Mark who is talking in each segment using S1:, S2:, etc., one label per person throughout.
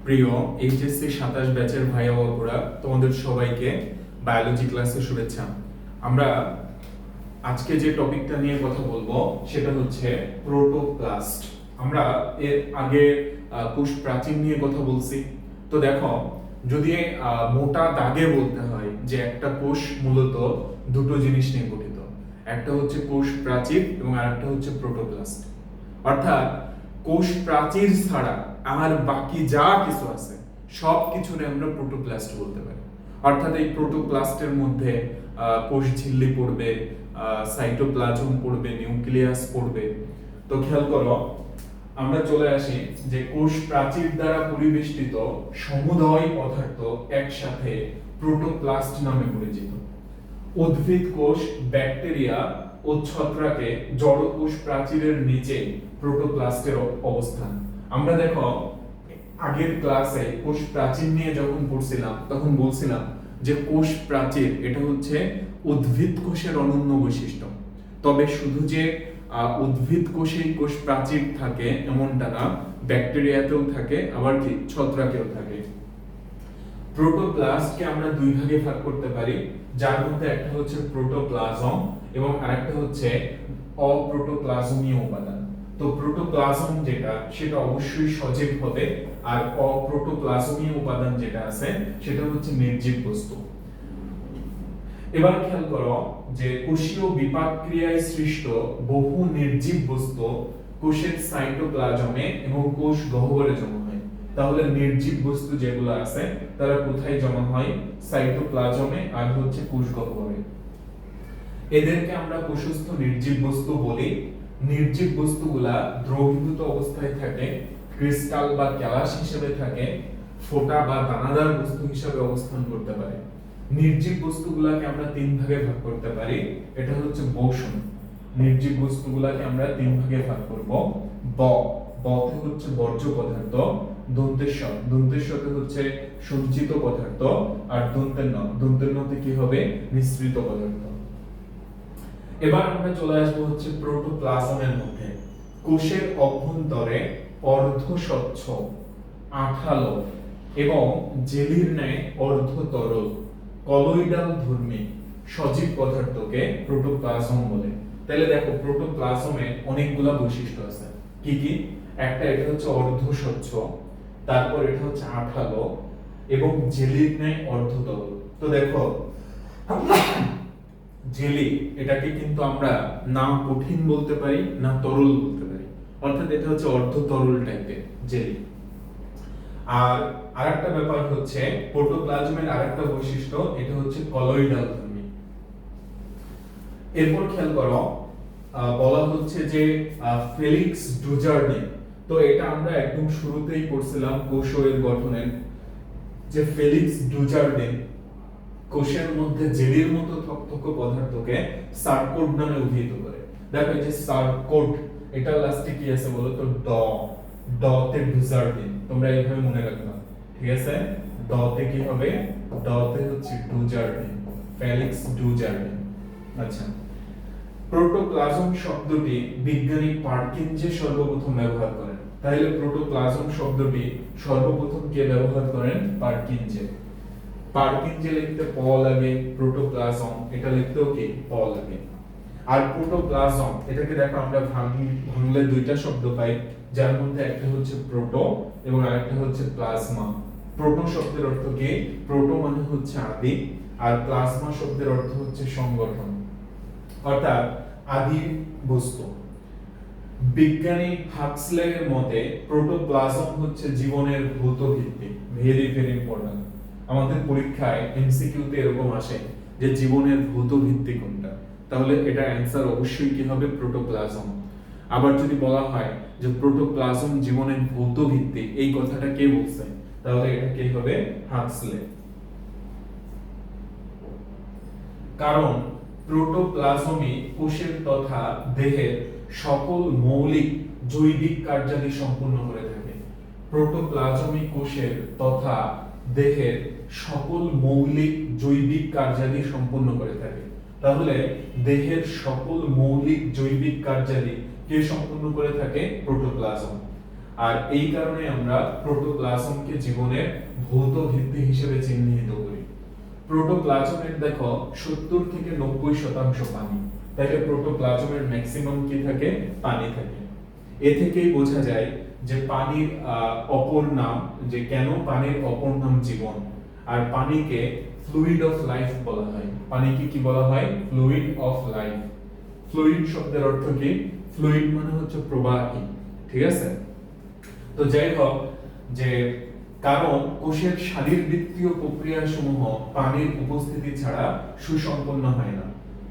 S1: প্রিয় এইচএসসি 27 ব্যাচের ভাই ও আপুরা, তোমাদের সবাইকে বায়োলজি ক্লাসে শুভেচ্ছা। আমরা আজকে যে টপিকটা নিয়ে কথা বলবো সেটা হচ্ছে প্রোটোপ্লাস্ট। আমরা এর আগে কোষ প্রাচীর নিয়ে কথা বলছি। তো দেখো, যদি মোটা দাগে বলতে হয় যে একটা কোষ মূলত দুটো জিনিস নিয়ে গঠিত, একটা হচ্ছে কোষ প্রাচীর এবং আরেকটা হচ্ছে প্রোটোপ্লাস্ট। অর্থাৎ কোষ প্রাচীর ছাড়া আর বাকি যা কিছু আছে সব কিছুরে আমরা প্রোটোপ্লাস্ট বলতে পারি। অর্থাৎ এই প্রোটোপ্লাস্টের মধ্যে কোষ ঝিল্লি পড়বে, সাইটোপ্লাজম পড়বে, নিউক্লিয়াস পড়বে। তো খেয়াল করো, আমরা চলে আসি যে কোষ প্রাচীর দ্বারা পরিবেষ্টিত সমুদয় পদার্থ একসাথে প্রোটোপ্লাস্ট নামে পরিচিত। উদ্ভিদ কোষ, ব্যাকটেরিয়া ও ছত্রাকে জড় কোষ প্রাচীরের নিচে প্রোটোপ্লাস্টের অবস্থান। আমরা দেখো আগের ক্লাসে কোষ প্রাচীর নিয়ে যখন পড়ছিলাম তখন বলছিলাম যে কোষ প্রাচীর এটা হচ্ছে উদ্ভিদ কোষের অনন্য বৈশিষ্ট্য। তবে শুধু যে উদ্ভিদ কোষেই কোষ প্রাচীর থাকে এমনটা না, ব্যাকটেরিয়াতেও থাকে, আবার কি ছত্রাকেও থাকে। প্রোটোপ্লাস্টকে আমরা দুই ভাগে ভাগ করতে পারি, যার মধ্যে একটা হচ্ছে প্রোটোপ্লাজম এবং আরেকটা হচ্ছে অপ্রোটোপ্লাজমীয় উপাদান। তো প্রোটোপ্লাজম যেটা সেটা অবশ্যই সজীব হবে, আর অপ্রোটোপ্লাজমীয় উপাদান যেটা আছে সেটা হচ্ছে নির্জীব বস্তু। এবার খেয়াল করো যে কোষীয় বিপাক ক্রিয়ায় সৃষ্ট বহু নির্জীব বস্তু কোষের সাইটোপ্লাজমে এবং কোষ গহ্বরে জমা হয়। তাহলে নির্জীব বস্তু যেগুলো আছে তারা কোথায় জমা হয়? সাইটোপ্লাজমে আর হচ্ছে কোষ গহ্বরে। এদেরকে আমরা কোষস্থ নির্জীব বস্তু বলি। নির্জীব বস্তুগুলা দ্রবীভূত অবস্থায় থাকে, ক্রিস্টাল বা ক্যালাস হিসেবে থাকে, ফোঁটা বা দানাদার বস্তু হিসেবে অবস্থান করতে পারে। নির্জীব বস্তুগুলাকে আমরা তিন ভাগে ভাগ করতে পারি, এটা হচ্ছে বসন। নির্জীব বস্তুগুলাকে আমরা তিন ভাগে ভাগ করব। বতে হচ্ছে বর্জ্য পদার্থ, দন্তেশ্বতে হচ্ছে সঞ্চিত পদার্থ, আর দন্তের কি হবে? মিশ্রিত পদার্থ। এবার আমরা চলে আসবো হচ্ছে প্রোটোপ্লাজমের মধ্যে। কোষের অভ্যন্তরে অর্ধস্বচ্ছ, আঠালো এবং জেলির ন্যায় অর্ধতরল কলয়েডাল ধর্মী সজীব পদার্থকে প্রোটোপ্লাজম বলে। তাহলে দেখো, প্রোটোপ্লাজমে অনেকগুলা বৈশিষ্ট্য আছে। কি কি? একটা এটা হচ্ছে অর্ধস্বচ্ছ, তারপর এটা হচ্ছে আঠালো এবং জেলির ন্যায় অর্ধতরল। তো দেখো, জেলি এটাকে কিন্তু আমরা না কঠিন বলতে পারি না তরল বলতে পারি, অর্থাৎ এটা হচ্ছে অর্ধ তরল টাইপের জেলি। আর আরেকটা ব্যাপার হচ্ছে প্রোটোপ্লাজমের আরেকটা বৈশিষ্ট্য, এটা হচ্ছে কলয়েডাল ধর্মী। এরপর খেয়াল করো, বলা হচ্ছে যে ফেলিক্স ডুজার্ডিন। তো এটা আমরা একদম শুরুতেই পড়ছিলাম কোষ এর গঠনের, যে ফেলিক্স ডুজার্ডিন কোষের মধ্যে জেলির মতো থকথক পদার্থকে সার্কোড নামে অভিহিত করে। দেখো এই যে সার্কোড, এটা লাস্টে কি আছে বলো তো? তে ডুজার্ডিন। তোমরা এইভাবে মনে রাখবা, ঠিক আছে? তে কি হবে? তে হচ্ছে ডুজার্ডিন, ফেলিক্স ডুজার্ডিন। আচ্ছা, প্রোটোপ্লাজম শব্দটি বিজ্ঞানী পার্কিনজে সর্বপ্রথম ব্যবহার করেন। তাহলে প্রোটোপ্লাজম শব্দটি সর্বপ্রথম কে ব্যবহার করেন? পার্কিনজে। পার্কিনজে লিখতে প লাগে, প্রোটোপ্লাজম এটা লিখতেও কি প লাগে। আর প্রোটোপ্লাজম এটাকে দেখো আমরা ভাঙলে দুইটা শব্দ পাই, যার মধ্যে একটা হচ্ছে প্রোটো এবং আরেকটা হচ্ছে প্লাজমা। প্রোটো শব্দের অর্থ কি? প্রোটো মানে হচ্ছে আদি, আর প্লাজমা শব্দের অর্থ হচ্ছে সংগঠন, অর্থাৎ আদি বস্তু। বিজ্ঞানী হাক্সলের মতে প্রোটোপ্লাজম হচ্ছে জীবনের ভৌত ভিত্তি। Very very important. আমাদের পরীক্ষায় এমসিকিউতে এরকম আসে যে জীবনের ভৌত ভিত্তি কোনটা, তাহলে এটা অ্যানসার অবশ্যই কি হবে? প্রোটোপ্লাজম। আবার যদি বলা হয় যে প্রোটোপ্লাজম জীবনের ভৌত ভিত্তি, এই কথাটা কে বলছে? তাহলে এটা কে হবে? হাক্সলে। কারণ প্রোটোপ্লাজমই কোষের তথা দেহের সকল মৌলিক জৈবিক কার্যাদি সম্পূর্ণ করে থাকে। প্রোটোপ্লাজমই কোষের তথা দেহের সকল মৌলিক জৈবিক কার্যাদি সম্পূর্ণ করে থাকে। তাহলে দেহের সকল মৌলিক জৈবিক কার্যাদি কে সম্পূর্ণ করে থাকে? প্রোটোপ্লাজম। আর এই কারণে আমরা প্রোটোপ্লাজমকে জীবনের ভৌত ভিত্তি হিসেবে চিহ্নিত করি। প্রোটোপ্লাজমের দেখো 70 থেকে 90% পানি, তাহলে প্রোটোপ্লাজমের ম্যাক্সিমাম কি থাকে? পানি থাকে। এ থেকেই বোঝা যায় যে পানির অপর নাম, যে কেন পানির অপর নাম জীবন। আর পানিকে ফ্লুইড অফ লাইফ বলা হয়। পানিকে কি বলা হয়? Fluid of life. ফ্লুইড শব্দের অর্থ কি? ফ্লুইড মানে হচ্ছে প্রবাহী, ঠিক আছে? তো যাই হোক, যে কারণ কোষের শারীরবৃত্তীয় প্রক্রিয়া সমূহ পানির উপস্থিতি ছাড়া সুসম্পন্ন হয় না।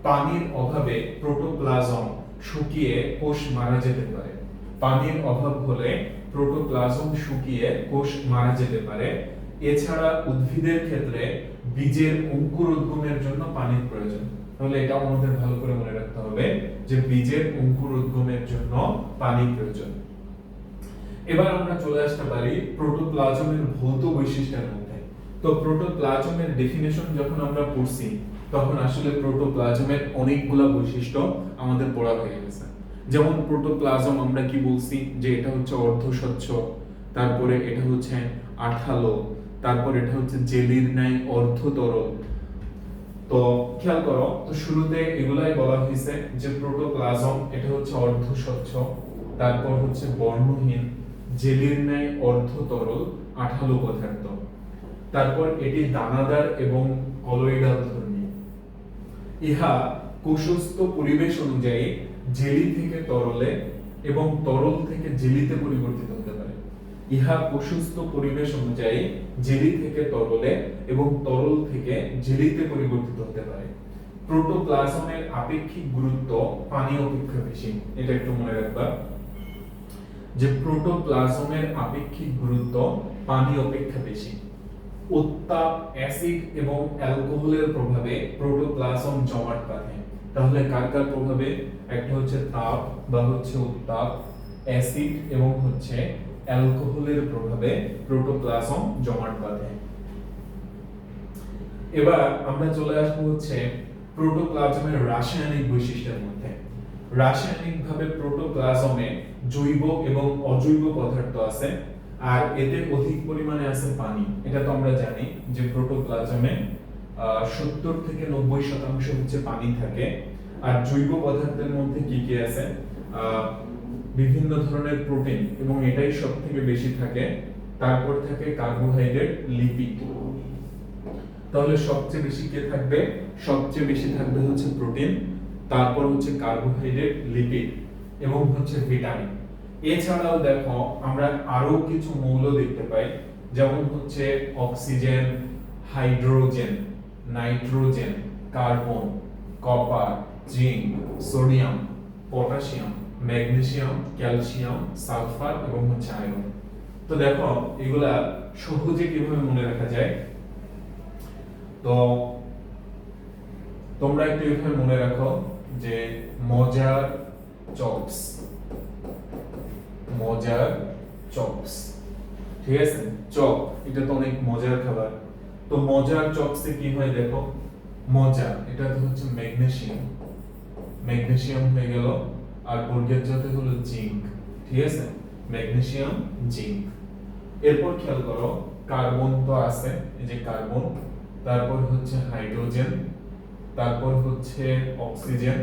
S1: পানির অভাবে প্রোটোপ্লাজম শুকিয়ে কোষ মারা যেতে পারে। পানির অভাব হলে প্রোটোপ্লাজম শুকিয়ে কোষ মারা যেতে পারে। এছাড়া উদ্ভিদের ক্ষেত্রে বীজের অঙ্কুরোদ্গমের জন্য পানির প্রয়োজন। তাহলে এটা আমাদের ভালো করে মনে রাখতে হবে যে বীজের অঙ্কুরোদ্গমের জন্য পানি প্রয়োজন। এবার আমরা চলে আসতে পারি প্রোটোপ্লাজমের ভৌত বৈশিষ্ট্যের মধ্যে। তো প্রোটোপ্লাজমের ডেফিনেশন যখন আমরা পড়ছি, তখন আসলে প্রোটোপ্লাজমের অনেকগুলো বৈশিষ্ট্য আমাদের পড়া হয়ে গেছে। যেমন প্রোটোপ্লাজম আমরা কি বলছি যে এটা হচ্ছে অর্ধস্বচ্ছ, তারপরে এটা হচ্ছে আঠালো, তারপর এটা হচ্ছে জেলির ন্যায় অর্ধতরল। তো খেয়াল করো, তো শুরুতে এগুলাই বলা হয়েছে যে প্রোটোপ্লাজম এটা হচ্ছে অর্ধস্বচ্ছ, তারপর হচ্ছে বর্ণহীন, জেলির ন্যায় অর্ধতরল, আঠালো পদার্থ। তারপর এটি দানাদার এবং কলয়েডাল ধর্মী। ইহা কোষস্থ পরিবেশ অনুযায়ী জেলি থেকে তরলে এবং তরল থেকে জেলিতে পরিবর্তিত হতে পারে। ইহা কোষস্থ পরিবেশ অনুযায়ী জেলি থেকে তরলে এবং তরল থেকে জেলিতে পরিবর্তিত হতে পারে। প্রোটোপ্লাজমের আপেক্ষিক গুরুত্ব পানি অপেক্ষা বেশি। এটা একটু মনে রাখবা যে প্রোটোপ্লাজমের আপেক্ষিক গুরুত্ব পানি অপেক্ষা বেশি। উত্তাপ, অ্যাসিড এবং অ্যালকোহলের প্রভাবে প্রোটোপ্লাজম জমাট বাঁধে। তাহলে কার কার প্রভাবে? একটা হচ্ছে তাপ বা হচ্ছে উত্তাপ, অ্যাসিড এবং হচ্ছে অ্যালকোহলের প্রভাবে প্রোটোপ্লাজম জমাট বাঁধে। এবার আমরা চলে আসবো হচ্ছে প্রোটোপ্লাজমের রাসায়নিক বৈশিষ্ট্যের মধ্যে। রাসায়নিকভাবে প্রোটোপ্লাজমে জৈব এবং অজৈব পদার্থ আছে, আর এতে অধিক পরিমাণে আছে পানি। এটা তো আমরা জানি যে প্রোটোপ্লাজমে 70 থেকে 90% হচ্ছে পানি থাকে। আর জৈব পদার্থের মধ্যে কি কি আছে? বিভিন্ন ধরনের প্রোটিন, এবং এটাই সবথেকে বেশি থাকে। তারপর থাকে কার্বোহাইড্রেট, লিপিড। তাহলে সবচেয়ে বেশি কে থাকবে? সবচেয়ে বেশি থাকবে হচ্ছে প্রোটিন, তারপর হচ্ছে কার্বোহাইড্রেট, লিপিড এবং হচ্ছে ভিটামিন। এছাড়াও দেখো আমরা আরো কিছু মৌল দেখতে পাই, যেমন হচ্ছে oxygen, hydrogen, nitrogen, carbon, copper, zinc, sodium, potassium, magnesium, calcium, sulphur এবং হচ্ছে আয়রন। তো দেখো এগুলা সহজে কিভাবে মনে রাখা যায়। তো তোমরা একটু এভাবে মনে রাখো যে মজার চপস, মজার চপস, ঠিক আছে? চপ এটা তো অনেক মজার খাবার। তো মজার চপসে কি হয় দেখো, মজা এটা তো হচ্ছে ম্যাগনেসিয়াম, ম্যাগনেসিয়াম হয়ে গেল, আর বর্গের জাতে হলো জিঙ্ক, ঠিক আছে? Magnesium, zinc. এরপর খেয়াল করো কার্বন তো আছে, এই যে কার্বন, তারপর হচ্ছে হাইড্রোজেন, তারপর হচ্ছে অক্সিজেন,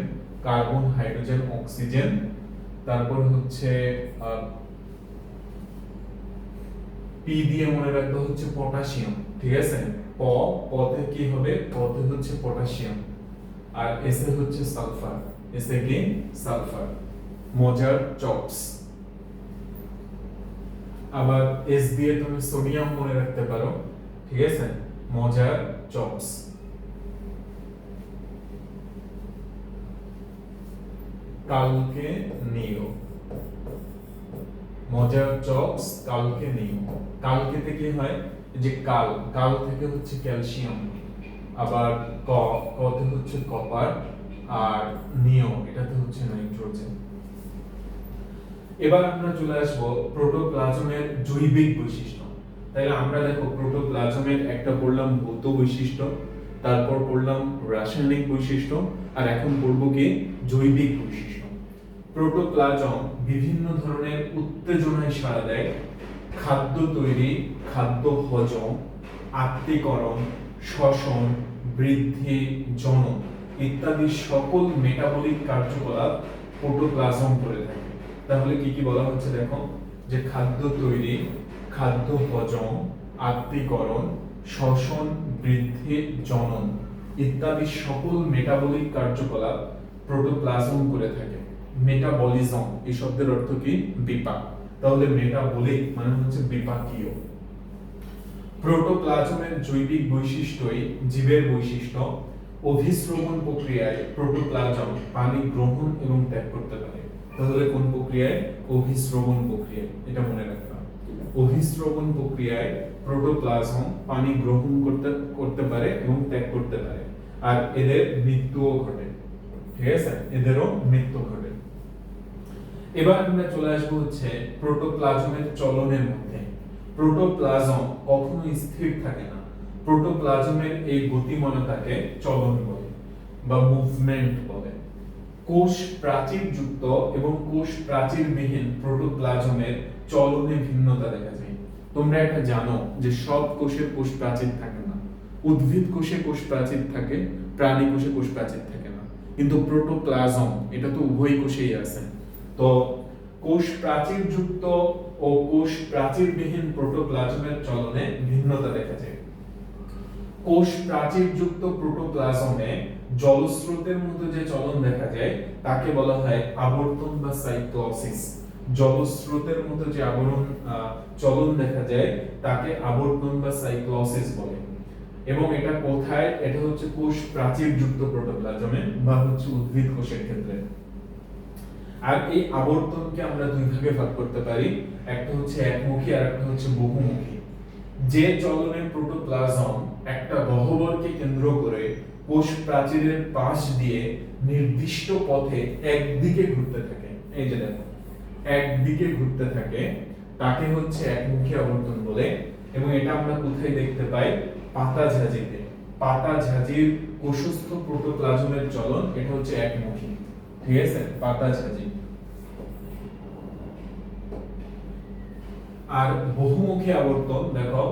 S1: কার্বন, হাইড্রোজেন, অক্সিজেন, তারপর হচ্ছে পি দিয়ে মনে রাখতে হচ্ছে পটাশিয়াম, ঠিক আছে? পতে কি হবে? পতে হচ্ছে পটাশিয়াম, আর এসে হচ্ছে সালফার, এসে কি? সালফার। মজার চপস। আবার এস দিয়ে তুমি সোডিয়াম মনে রাখতে পারো, ঠিক আছে? মজার চপস। কালকে নিও, মজার চপস কালকে নিও। কালকেতে কি হয়? যে কাল, কাল থেকে হচ্ছে ক্যালসিয়াম, আবার কতে হচ্ছে কপার, আর নিও এটাতে হচ্ছে নাইট্রোজেন। এবার আমরা চলে আসবো প্রোটোপ্লাজমের জৈবিক বৈশিষ্ট্য। তাহলে আমরা দেখো প্রোটোপ্লাজমের একটা পড়লাম ভৌত বৈশিষ্ট্য, তারপর পড়লাম রাসায়নিক বৈশিষ্ট্য, আর এখন পড়বো কি? জৈবিক বৈশিষ্ট্য। প্রোটোপ্লাজম বিভিন্ন ধরনের উত্তেজনায় সাড়া দেয়, খাদ্য তৈরি, খাদ্য হজম, আত্তীকরণ, শ্বসন, বৃদ্ধি, জনন ইত্যাদি সকল মেটাবলিক কার্যকলাপ প্রোটোপ্লাজম করে থাকে। তাহলে কি কি বলা হচ্ছে দেখো, যে খাদ্য তৈরি, খাদ্য হজম, আত্তীকরণ, শ্বসন, বৃদ্ধি, জনন ইত্যাদি সকল মেটাবলিক কার্যকলাপ প্রোটোপ্লাজম করে থাকে। মেটাবলিজম এই শব্দের অর্থ কি? বিপাক। তাহলে মেটাবলিক মানে হচ্ছে বিপাকীয়। প্রোটোপ্লাজমের জৈবিক বৈশিষ্ট্যই জীবের বৈশিষ্ট্য। অভিস্রবণ প্রক্রিয়ায় প্রোটোপ্লাজম পানি গ্রহণ এবং ত্যাগ করতে পারে। তাহলে কোন প্রক্রিয়ায়? অভিস্রবণ প্রক্রিয়ায়, এটা মনে রাখবা। অভিস্রবণ প্রক্রিয়ায় প্রোটোপ্লাজম পানি গ্রহণ করতে পারে এবং ত্যাগ করতে পারে, আর এদের মৃত্যুও ঘটে। ঠিক আছে, এদেরও মৃত্যু ঘটে। এবার আমরা চলে আসবো হচ্ছে প্রোটোপ্লাজমের চলনের মধ্যে। প্রোটোপ্লাজম কখনো স্থির থাকে না। প্রোটোপ্লাজমের এই গতিময়তাকে চলন বলে বা মুভমেন্ট বলে। কোষ প্রাচীর যুক্ত এবং কোষ প্রাচীরবিহীন প্রোটোপ্লাজমের চলনে ভিন্নতা দেখা যায়। তোমরা এটা জানো যে সব কোষের কোষ প্রাচীর থাকে না। উদ্ভিদ কোষে কোষ প্রাচীর থাকে, প্রাণী কোষে কোষ প্রাচীর থাকে না, কিন্তু প্রোটোপ্লাজম এটা তো উভয় কোষেই আছে। তো কোষ প্রাচীর যুক্ত ও কোষ প্রাচীরবিহীন প্রোটোপ্লাজমের চলনে ভিন্নতা দেখা যায়। কোষ প্রাচীর যুক্ত প্রোটোপ্লাজমে জলস্রোতের মতো যে চলন দেখা যায় তাকে বলা হয় আবর্তন বা সাইক্লোসিস। জলস্রোতের মতো যে চলন দেখা যায় তাকে আবর্তন বা সাইক্লোসিস বলে। এবং এটা কোথায়? এটা হচ্ছে কোষ প্রাচীর যুক্ত প্রোটোপ্লাজমে বা হচ্ছে উদ্ভিদ কোষের ক্ষেত্রে। আর এই আবর্তনকে আমরা দুই ভাগে ভাগ করতে পারি, একটা হচ্ছে একমুখী আর একটা হচ্ছে বহুমুখী। যে চলনে প্রোটোপ্লাজম একটা গহ্বরকে কেন্দ্র করে কোষ প্রাচীরের পাশ দিয়ে নির্দিষ্ট পথে একদিকে ঘুরতে থাকে, এই যে দেখো একদিকে ঘুরতে থাকে, তাকে হচ্ছে একমুখী আবর্তন বলে। এবং এটা আমরা কোথায় দেখতে পাই? পাতাঝাজিতে। পাতাঝাজির কোষস্থ প্রোটোপ্লাজমের চলন এটা হচ্ছে একমুখী। ঠিক আছে, পাতাঝাজি। আর বহুমুখী আবর্তন দেখো,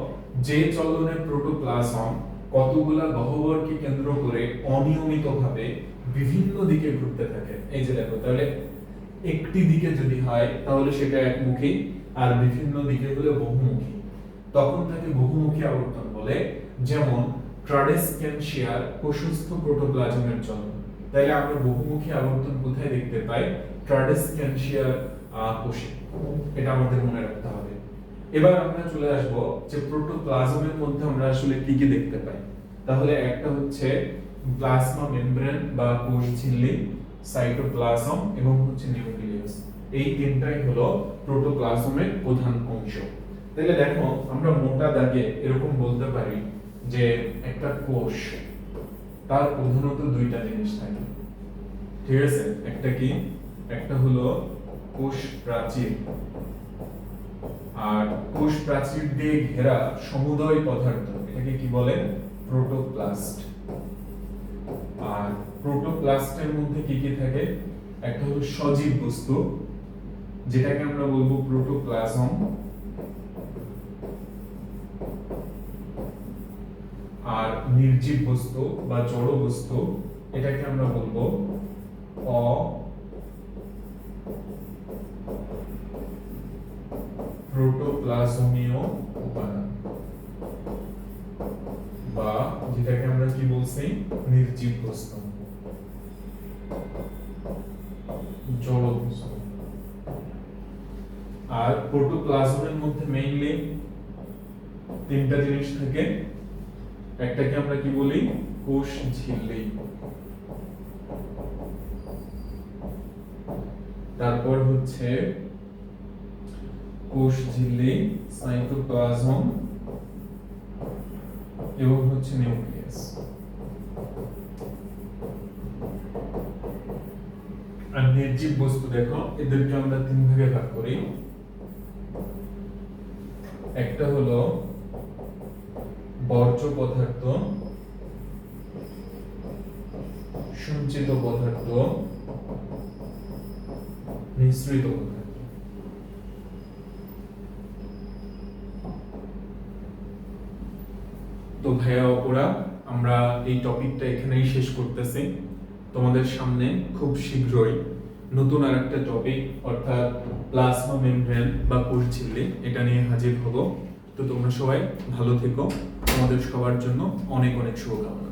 S1: যে চলনে প্রোটোপ্লাজম কতগুলা গহ্বরকে কেন্দ্র করে অনিয়মিতভাবে বিভিন্ন দিকে ঘুরতে থাকে। এই যে দেখো, তাহলে একটি দিকে যদি হয় তাহলে সেটা একমুখী, আর বিভিন্ন দিকে হলে বহুমুখী, তখন তাকে বহুমুখী আবর্তন বলে। যেমন ট্রাডেসকেনশিয়ার কোষস্থ প্রোটোপ্লাজমের চলন। তাইলে আমরা বহুমুখী আবর্তন কোথায় দেখতে পাই? ট্রাডেসকেনশিয়ার কোষে। এটা আমাদের মনে রাখতে হবে। এবার আমরা চলে আসব যে প্রোটোপ্লাজমের মধ্যে আমরা আসলে কি কি দেখতে পাই। তাহলে একটা হচ্ছে প্লাজমা মেমব্রেন বা কোষ ঝিল্লি, সাইটোপ্লাজম এবং হচ্ছে নিউক্লিয়াস। এই তিনটাই হলো প্রোটোপ্লাজমের প্রধান অংশ। তাহলে দেখো, আমরা মোটা দাগে এরকম বলতে পারি যে একটা কোষ, তার প্রধানত দুইটা জিনিস থাকে। ঠিক আছে, একটা কি? একটা হলো কোষ প্রাচীর, আর কোষ প্রাচীর দিয়ে ঘেরা সমুদয় পদার্থ এটাকে কি বলে? প্রোটোপ্লাস্ট। আর প্রোটোপ্লাস্টের মধ্যে কি কি থাকে? একটা হলো সজীব বস্তু, যেটাকে আমরা বলবো প্রোটোপ্লাজম। আর নির্জীব বস্তু বা জড় বস্তু, এটাকে আমরা বলবো প্রোটোপ্লাজমীয় উপাদান, বা যেটাকে আমরা কি বলছি? নির্জীব বস্তু, জড় বস্তু। আর প্রোটোপ্লাজমের মধ্যে মেইনলি তিনটা জিনিস থাকে। একটাকে আমরা কি বলি? কোষ ঝিল্লি। তারপর হচ্ছে কোষ ঝিল্লি, সাইটোপ্লাজম এবং হচ্ছে নিউক্লিয়াস। আর নির্জীব বস্তু দেখো, এদেরকে আমরা তিন ভাগে ভাগ করি। একটা হলো বর্জ্য পদার্থ, সঞ্চিত পদার্থ নিঃসৃত হতে থাকে। তো ভাইয়া ওরা আমরা এই টপিকটা এখানেই শেষ করতেছি। তোমাদের সামনে খুব শীঘ্রই নতুন আরেকটা টপিক অর্থাৎ প্লাজমা মেমব্রেন বা কোষ ঝিল্লি এটা নিয়ে হাজির হব। তো তোমরা সবাই ভালো থেকো, তোমাদের সবার জন্য অনেক অনেক শুভকামনা।